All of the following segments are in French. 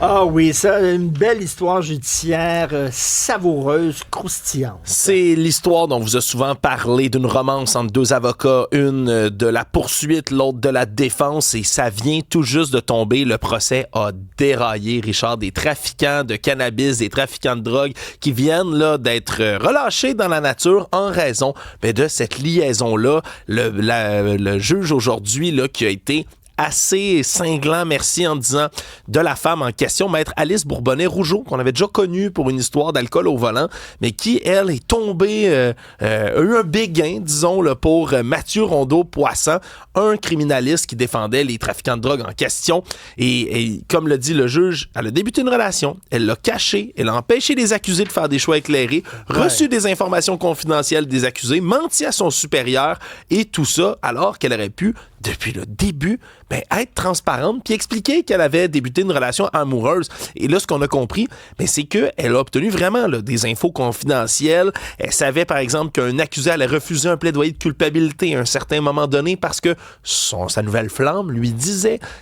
Ah oui, ça, une belle histoire judiciaire savoureuse, croustillante. C'est l'histoire dont vous a souvent parlé, d'une romance entre deux avocats, une de la poursuite, l'autre de la défense, et ça vient tout juste de tomber. Le procès a déraillé, Richard, des trafiquants de cannabis, des trafiquants de drogue qui viennent là d'être relâchés dans la nature en raison de cette liaison-là. Le juge aujourd'hui là, qui a été assez cinglant, merci, en disant de la femme en question, maître Alice Bourbonnais-Rougeau, qu'on avait déjà connue pour une histoire d'alcool au volant, mais qui, elle, est tombée, a eu un béguin, disons, là, pour Mathieu Rondeau-Poisson, un criminaliste qui défendait les trafiquants de drogue en question. Et comme le dit le juge, elle a débuté une relation, elle l'a cachée, elle a empêché les accusés de faire des choix éclairés, reçu des informations confidentielles des accusés, menti à son supérieur, et tout ça alors qu'elle aurait pu, depuis le début, être transparente puis expliquer qu'elle avait débuté une relation amoureuse. Et là, ce qu'on a compris, c'est qu'elle a obtenu vraiment là, des infos confidentielles. Elle savait, par exemple, qu'un accusé allait refuser un plaidoyer de culpabilité à un certain moment donné parce que sa nouvelle flamme lui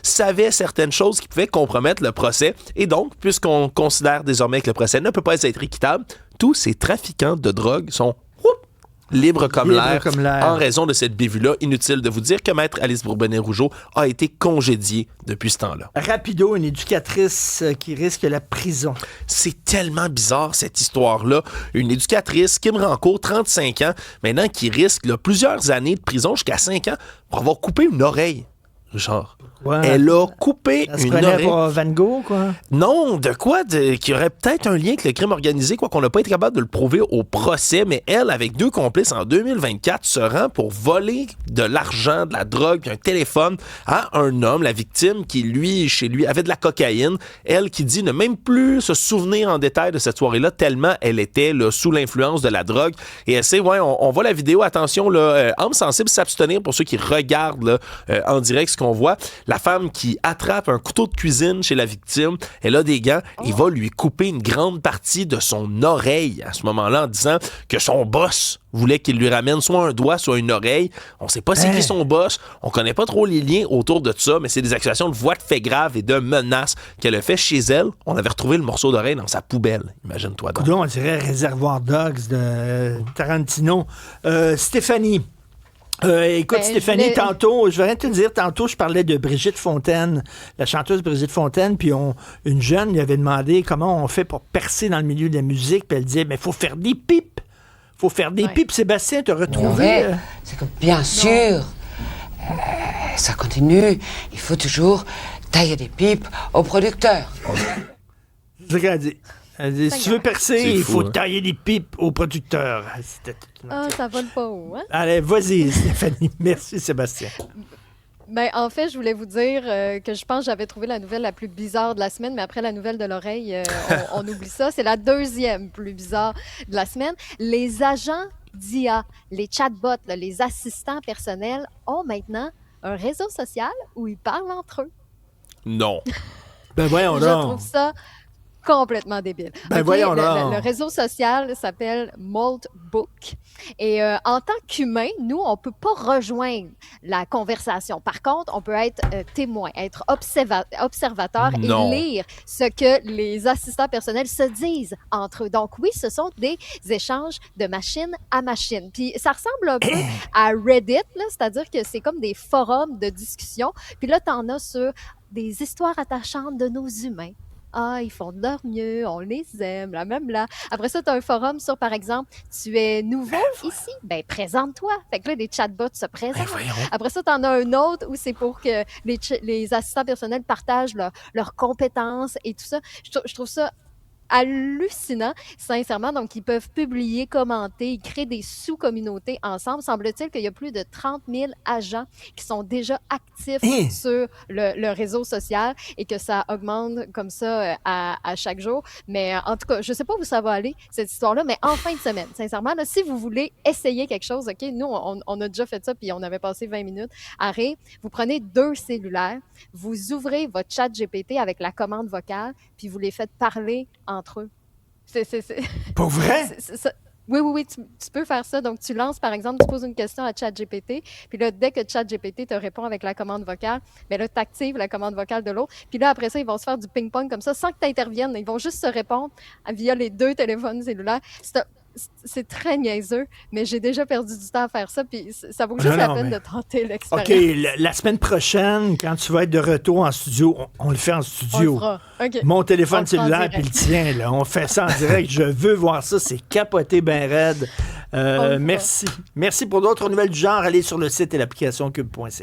savait certaines choses qui pouvaient compromettre le procès. Et donc, puisqu'on considère désormais que le procès ne peut pas être équitable, tous ces trafiquants de drogue sont libre comme l'air en raison de cette bévue-là. Inutile de vous dire que maître Alice Bourbonnais-Rougeau a été congédiée depuis ce temps-là. Rapido, une éducatrice qui risque la prison. C'est tellement bizarre, cette histoire-là. Une éducatrice, Kim Rancourt, 35 ans, maintenant qui risque là, plusieurs années de prison, jusqu'à 5 ans, pour avoir coupé une oreille. Genre, elle a coupé une oreille. Pour Van Gogh, quoi? Non, qui aurait peut-être un lien avec le crime organisé, quoi qu'on n'a pas été capable de le prouver au procès, mais elle, avec 2 complices en 2024, se rend pour voler de l'argent, de la drogue, puis un téléphone à un homme, la victime, qui, chez lui, avait de la cocaïne. Elle qui dit ne même plus se souvenir en détail de cette soirée-là, tellement elle était là, sous l'influence de la drogue. Et elle sait, on voit la vidéo, attention, là, âme sensible, s'abstenir pour ceux qui regardent là, en direct qu'on voit la femme qui attrape un couteau de cuisine chez la victime, elle a des gants, et va lui couper une grande partie de son oreille à ce moment-là en disant que son boss voulait qu'il lui ramène soit un doigt, soit une oreille. On sait pas c'est qui son boss, on connaît pas trop les liens autour de ça, mais c'est des accusations de voies de fait grave et de menaces qu'elle a fait chez elle. On avait retrouvé le morceau d'oreille dans sa poubelle, imagine-toi donc. On dirait Réservoir Dogs de Tarantino. Stéphanie. Écoute, Stéphanie, tantôt, je vais rien te dire, tantôt, je parlais de Brigitte Fontaine, la chanteuse Brigitte Fontaine, puis une jeune lui avait demandé comment on fait pour percer dans le milieu de la musique, puis elle disait, mais il faut faire des pipes. Faut faire des pipes. Sébastien, t'as retrouvé... c'est que, bien sûr, ça continue. Il faut toujours tailler des pipes au producteur. C'est ce qu'elle a dit. Elle dit, si tu veux percer, il faut tailler des pipes au producteur. Ça vole pas haut, hein? Allez, vas-y, Stéphanie. Merci, Sébastien. En fait, je voulais vous dire que je pense que j'avais trouvé la nouvelle la plus bizarre de la semaine, mais après la nouvelle de l'oreille, on oublie ça. C'est la deuxième plus bizarre de la semaine. Les agents d'IA, les chatbots, là, les assistants personnels, ont maintenant un réseau social où ils parlent entre eux. Non. Voyons donc. Je trouve ça complètement débile. Voyons donc. Le réseau social s'appelle Maltbook. Et en tant qu'humain, nous, on ne peut pas rejoindre la conversation. Par contre, on peut être témoin, être observateur et lire ce que les assistants personnels se disent entre eux. Donc oui, ce sont des échanges de machine à machine. Puis ça ressemble un peu à Reddit, là, c'est-à-dire que c'est comme des forums de discussion. Puis là, tu en as sur des histoires attachantes de nos humains. Ils font de leur mieux, on les aime, là, même là. Après ça, tu as un forum sur, par exemple, tu es nouveau ici, présente-toi. Fait que là, des chatbots se présentent. Après ça, tu en as un autre où c'est pour que les assistants personnels partagent leurs compétences et tout ça. Je trouve ça hallucinant, sincèrement. Donc, ils peuvent publier, commenter, ils créent des sous-communautés ensemble. Semble-t-il qu'il y a plus de 30 000 agents qui sont déjà actifs sur le réseau social et que ça augmente comme ça à chaque jour. Mais en tout cas, je ne sais pas où ça va aller, cette histoire-là, mais en fin de semaine, sincèrement, là, si vous voulez essayer quelque chose, OK, nous, on a déjà fait ça, puis on avait passé 20 minutes. Vous prenez 2 cellulaires, vous ouvrez votre chat GPT avec la commande vocale, puis vous les faites parler entre eux. Pour vrai? Oui, tu peux faire ça. Donc, tu lances, par exemple, tu poses une question à ChatGPT, puis là, dès que ChatGPT te répond avec la commande vocale, bien là, tu actives la commande vocale de l'autre. Puis là, après ça, ils vont se faire du ping-pong comme ça, sans que tu interviennes. Ils vont juste se répondre via les 2 téléphones cellulaires. C'est très niaiseux, mais j'ai déjà perdu du temps à faire ça, puis ça vaut juste la peine de tenter l'expérience. OK, la semaine prochaine, quand tu vas être de retour en studio, on le fait en studio. On le fera. Okay. Mon téléphone cellulaire puis le tien, là, on fait ça en direct. Je veux voir ça, c'est capoté ben raide. Merci. Merci pour d'autres nouvelles du genre. Allez sur le site et l'application cube.ca.